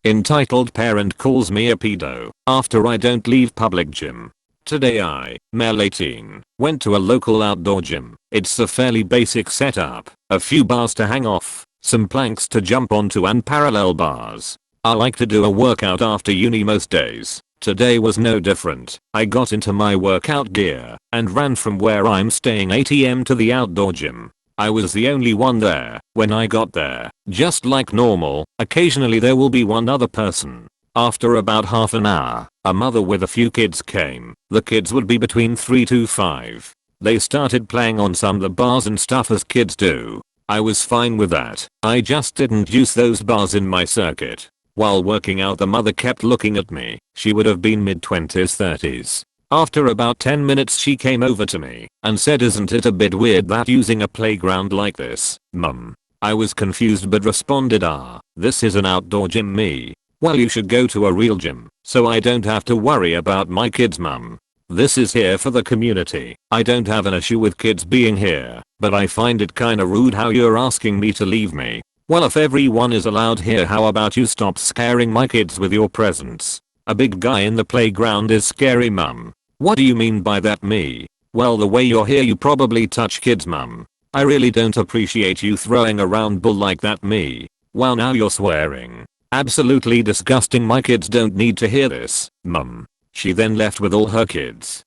Entitled parent calls me a pedo after I don't leave public gym. Today I, male 18, went to a local outdoor gym. It's a fairly basic setup, a few bars to hang off, some planks to jump onto and parallel bars. I like to do a workout after uni most days. Today was no different. I got into my workout gear and ran from where I'm staying 8 am to the outdoor gym. I was the only one there when I got there. Just like normal, occasionally there will be one other person. After about half an hour, a mother with a few kids came. The kids would be between 3 to 5. They started playing on some of the bars and stuff as kids do. I was fine with that. I just didn't use those bars in my circuit. While working out, the mother kept looking at me. She would have been mid-20s 30s. After about 10 minutes she came over to me and said, "Isn't it a bit weird that using a playground like this, mum?" I was confused but responded, "This is an outdoor gym, me. Well, you should go to a real gym so I don't have to worry about my kids, mum. This is here for the community. I don't have an issue with kids being here, but I find it kinda rude how you're asking me to leave me. Well, if everyone is allowed here, how about you stop scaring my kids with your presence? A big guy in the playground is scary, mum." "What do you mean by that, me?" "Well, the way you're here you probably touch kids, mum. I really don't appreciate you throwing around bull like that, me." "Wow, now you're swearing. Absolutely disgusting. My kids don't need to hear this, mum." She then left with all her kids.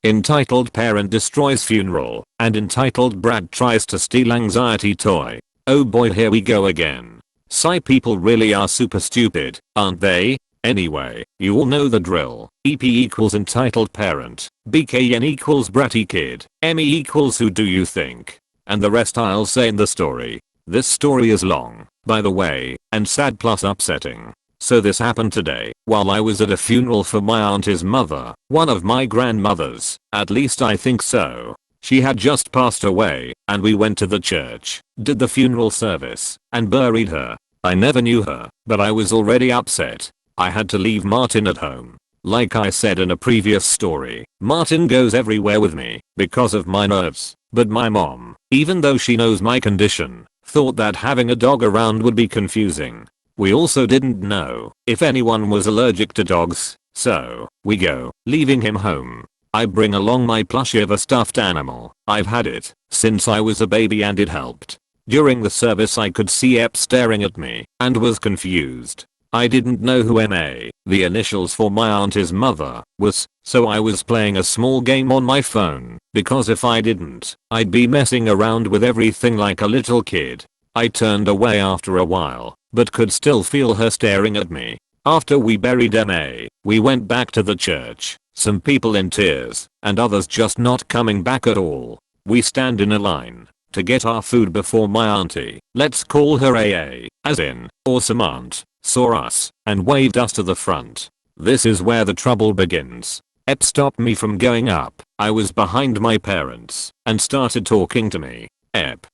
Entitled parent destroys funeral and entitled brat tries to steal anxiety toy. Oh boy, here we go again. Psy people really are super stupid, aren't they? Anyway, you all know the drill. EP equals entitled parent, BKN equals bratty kid, ME equals who do you think? And the rest I'll say in the story. This story is long, by the way, and sad plus upsetting. So this happened today while I was at a funeral for my auntie's mother, one of my grandmothers, at least I think so. She had just passed away, and we went to the church, did the funeral service, and buried her. I never knew her, but I was already upset. I had to leave Martin at home. Like I said in a previous story, Martin goes everywhere with me because of my nerves, but my mom, even though she knows my condition, thought that having a dog around would be confusing. We also didn't know if anyone was allergic to dogs, so we go, leaving him home. I bring along my plushie of a stuffed animal. I've had it since I was a baby and it helped. During the service I could see Ep staring at me and was confused. I didn't know who MA, the initials for my auntie's mother, was, so I was playing a small game on my phone, because if I didn't, I'd be messing around with everything like a little kid. I turned away after a while, but could still feel her staring at me. After we buried MA, we went back to the church, some people in tears, and others just not coming back at all. We stand in a line to get our food before my auntie, let's call her AA, as in, awesome aunt, saw us and waved us to the front. This is where the trouble begins. Ep stopped me from going up. I was behind my parents and started talking to me. "Ep,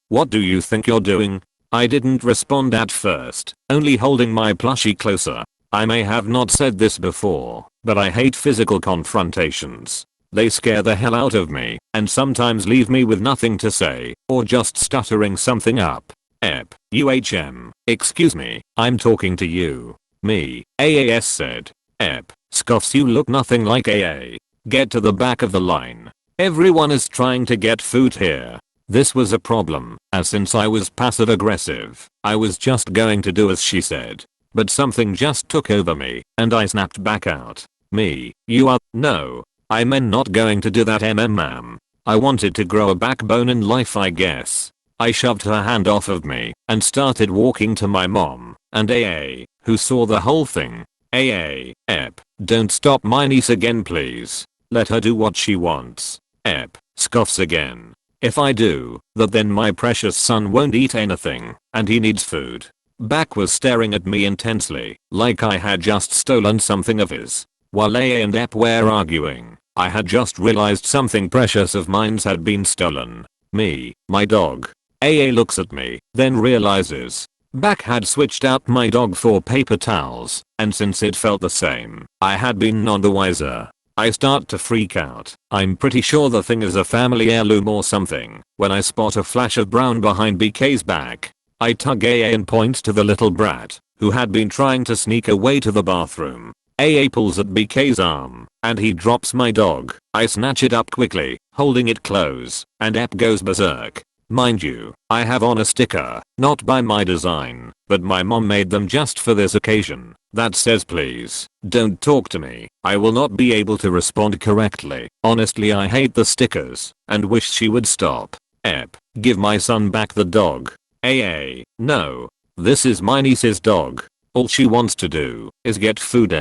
what do you think you're doing?" I didn't respond at first, only holding my plushie closer. I may have not said this before, but I hate physical confrontations. They scare the hell out of me and sometimes leave me with nothing to say or just stuttering something up. "Ep, excuse me, I'm talking to you." "Me," AAS said. "Ep, scoffs, you look nothing like AA. Get to the back of the line. Everyone is trying to get food here." This was a problem, as since I was passive aggressive, I was just going to do as she said. But something just took over me and I snapped back out. "Me, you are, no. I meant not going to do that, ma'am. I wanted to grow a backbone in life, I guess." I shoved her hand off of me and started walking to my mom and AA, who saw the whole thing. "AA, Ep, don't stop my niece again, please. Let her do what she wants." Ep scoffs again. "If I do that, then my precious son won't eat anything and he needs food." Back was staring at me intensely, like I had just stolen something of his. While AA and Ep were arguing, I had just realized something precious of mine's had been stolen. Me, my dog. AA looks at me, then realizes. Back had switched out my dog for paper towels, and since it felt the same, I had been none the wiser. I start to freak out. I'm pretty sure the thing is a family heirloom or something, when I spot a flash of brown behind BK's back. I tug AA and point to the little brat, who had been trying to sneak away to the bathroom. AA pulls at BK's arm, and he drops my dog. I snatch it up quickly, holding it close, and Ep goes berserk. Mind you, I have on a sticker, not by my design, but my mom made them just for this occasion, that says please, don't talk to me. I will not be able to respond correctly. Honestly, I hate the stickers, and wish she would stop. Ep, give my son back the dog. AA, no. This is my niece's dog. All she wants to do is get food.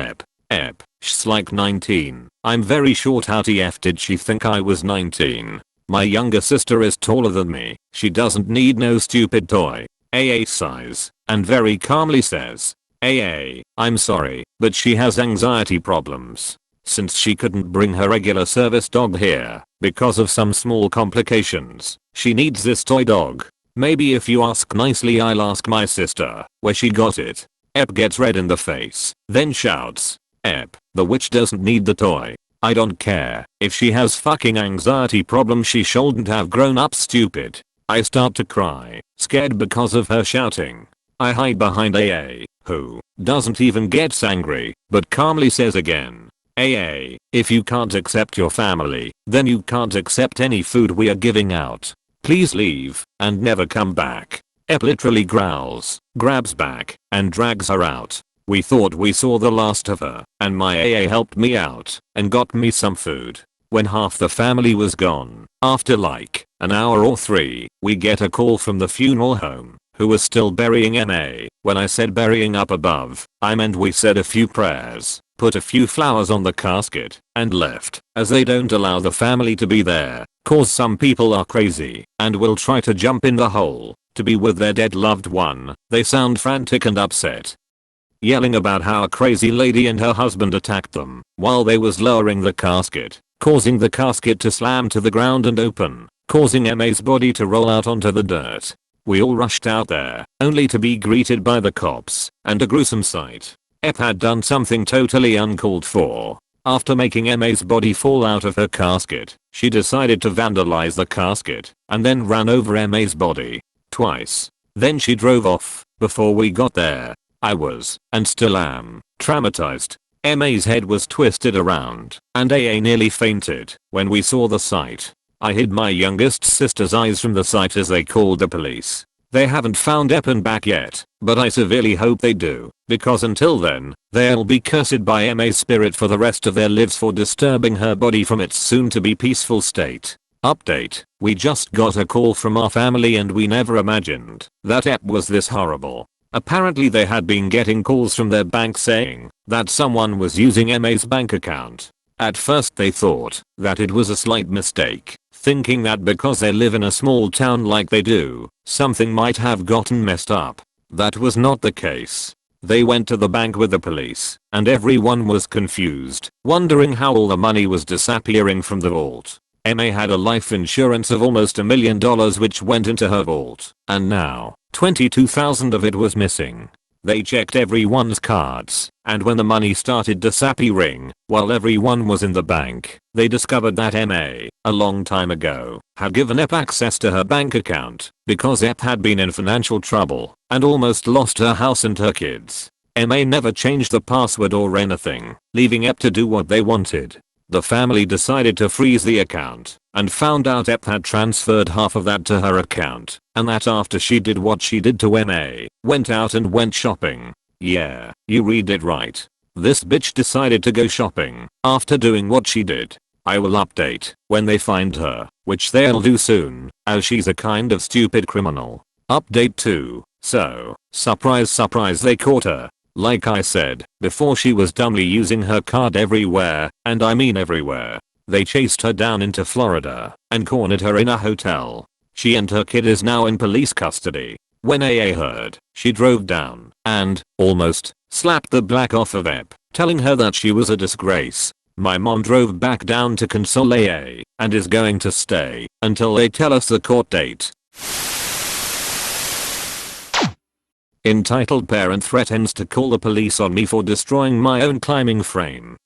Ep, she's like 19. I'm very short. How TF did she think I was 19? My younger sister is taller than me. She doesn't need no stupid toy. AA sighs, and very calmly says, AA, I'm sorry, but she has anxiety problems. Since she couldn't bring her regular service dog here, because of some small complications, she needs this toy dog. Maybe if you ask nicely, I'll ask my sister where she got it. Ep gets red in the face, then shouts, Ep, the witch doesn't need the toy. I don't care. If she has fucking anxiety problems, she shouldn't have grown up stupid. I start to cry, scared because of her shouting. I hide behind AA, who doesn't even get angry, but calmly says again, AA, if you can't accept your family, then you can't accept any food we are giving out. Please leave, and never come back. Ep literally growls, grabs back, and drags her out. We thought we saw the last of her, and my AA helped me out, and got me some food. When half the family was gone, after like an hour or 3, we get a call from the funeral home, who was still burying MA. When I said burying up above, I meant we said a few prayers, put a few flowers on the casket, and left, as they don't allow the family to be there, cause some people are crazy, and will try to jump in the hole, to be with their dead loved one. They sound frantic and upset, yelling about how a crazy lady and her husband attacked them while they was lowering the casket, causing the casket to slam to the ground and open, causing MA's body to roll out onto the dirt. We all rushed out there, only to be greeted by the cops, and a gruesome sight. Ep had done something totally uncalled for. After making MA's body fall out of her casket, she decided to vandalize the casket, and then ran over MA's body twice. Then she drove off. Before we got there, I was, and still am, traumatized. MA's head was twisted around, and AA nearly fainted when we saw the sight. I hid my youngest sister's eyes from the sight as they called the police. They haven't found Eppen back yet, but I severely hope they do, because until then, they'll be cursed by MA's spirit for the rest of their lives for disturbing her body from its soon-to-be peaceful state. Update: we just got a call from our family and we never imagined that Ep was this horrible. Apparently they had been getting calls from their bank saying that someone was using MA's bank account. At first they thought that it was a slight mistake, thinking that because they live in a small town like they do, something might have gotten messed up. That was not the case. They went to the bank with the police, and everyone was confused, wondering how all the money was disappearing from the vault. MA had a life insurance of almost $1 million which went into her vault, and now, 22,000 of it was missing. They checked everyone's cards, and when the money started disappearing, while everyone was in the bank, they discovered that MA, a long time ago, had given Ep access to her bank account, because Ep had been in financial trouble, and almost lost her house and her kids. MA never changed the password or anything, leaving Ep to do what they wanted. The family decided to freeze the account, and found out Ep had transferred half of that to her account, and that after she did what she did to MA, went out and went shopping. Yeah, you read it right. This bitch decided to go shopping, after doing what she did. I will update when they find her, which they'll do soon, as she's a kind of stupid criminal. Update 2. So, surprise surprise, they caught her. Like I said before, she was dumbly using her card everywhere, and I mean everywhere. They chased her down into Florida and cornered her in a hotel. She and her kid is now in police custody. When AA heard, she drove down and almost slapped the black off of Ep, telling her that she was a disgrace. My mom drove back down to console AA and is going to stay until they tell us the court date. Entitled parent threatens to call the police on me for destroying my own climbing frame.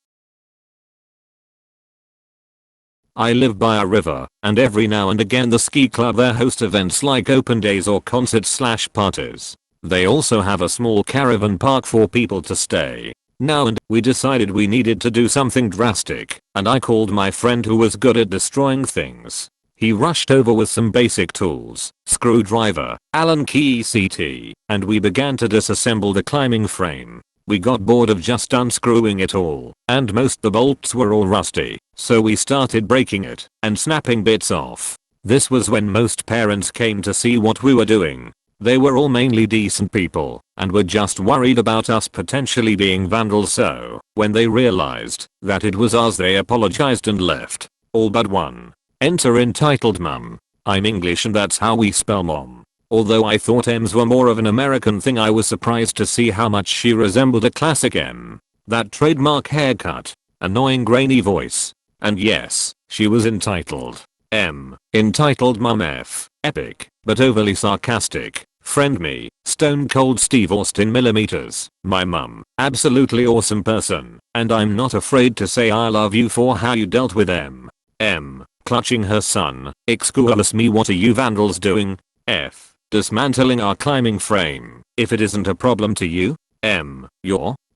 I live by a river, and every now and again the ski club there host events like open days or concerts/parties. They also have a small caravan park for people to stay. Now and we decided we needed to do something drastic, and I called my friend who was good at destroying things. He rushed over with some basic tools, screwdriver, Allen key CT, and we began to disassemble the climbing frame. We got bored of just unscrewing it all, and most the bolts were all rusty, so we started breaking it and snapping bits off. This was when most parents came to see what we were doing. They were all mainly decent people and were just worried about us potentially being vandals, so when they realized that it was us they apologized and left. All but one. Enter entitled mum. I'm English and that's how we spell mom. Although I thought M's were more of an American thing, I was surprised to see how much she resembled a classic M. That trademark haircut, annoying grainy voice, and yes, she was entitled. M. Entitled mum F. Epic, but overly sarcastic. Friend me, Stone Cold Steve Austin millimeters. My mum, absolutely awesome person, and I'm not afraid to say I love you for how you dealt with M. M. Clutching her son. Excuse me, what are you vandals doing? F. Dismantling our climbing frame. If it isn't a problem to you? M.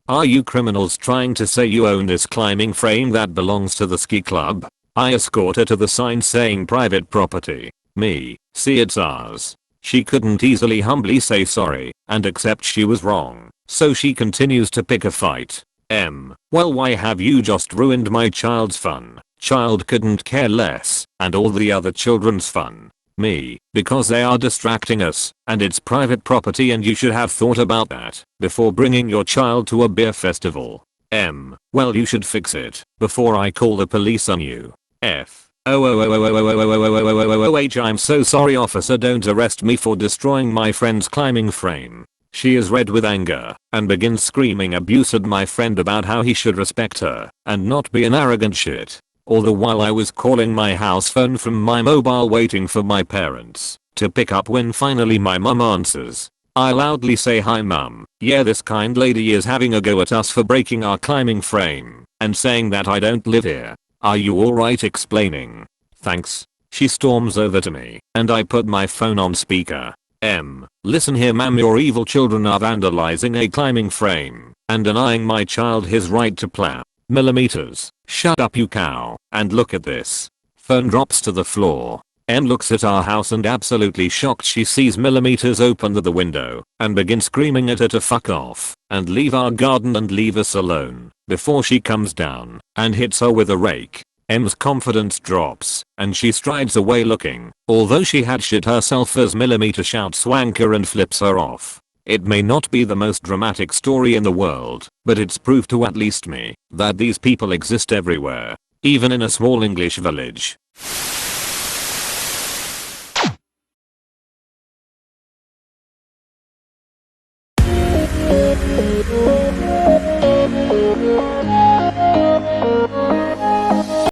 Are you criminals trying to say you own this climbing frame that belongs to the ski club? I escort her to the sign saying private property. Me. See, it's ours. She couldn't easily humbly say sorry and accept she was wrong, so she continues to pick a fight. M. Well, why have you just ruined my child's fun? Child couldn't care less, and all the other children's fun. Me. Because they are distracting us, and it's private property and you should have thought about that before bringing your child to a beer festival. M. Well, you should fix it before I call the police on you. F. I'm so sorry officer, don't arrest me for destroying my friend's climbing frame. She is red with anger and begins screaming abuse at my friend about how he should respect her and not be an arrogant shit. All the while I was calling my house phone from my mobile waiting for my parents to pick up. When finally my mum answers, I loudly say, hi mum, yeah, this kind lady is having a go at us for breaking our climbing frame and saying that I don't live here. Are you alright explaining? Thanks. She storms over to me and I put my phone on speaker. M. Listen here ma'am, your evil children are vandalizing a climbing frame and denying my child his right to play. Millimeters. Shut up you cow, and look at this. Phone drops to the floor. M looks at our house and absolutely shocked she sees millimeters open the window and begin screaming at her to fuck off and leave our garden and leave us alone before she comes down and hits her with a rake. M's confidence drops and she strides away looking, although she had shit herself, as millimeter shouts wanker and flips her off. It may not be the most dramatic story in the world, but it's proof to at least me that these people exist everywhere, even in a small English village.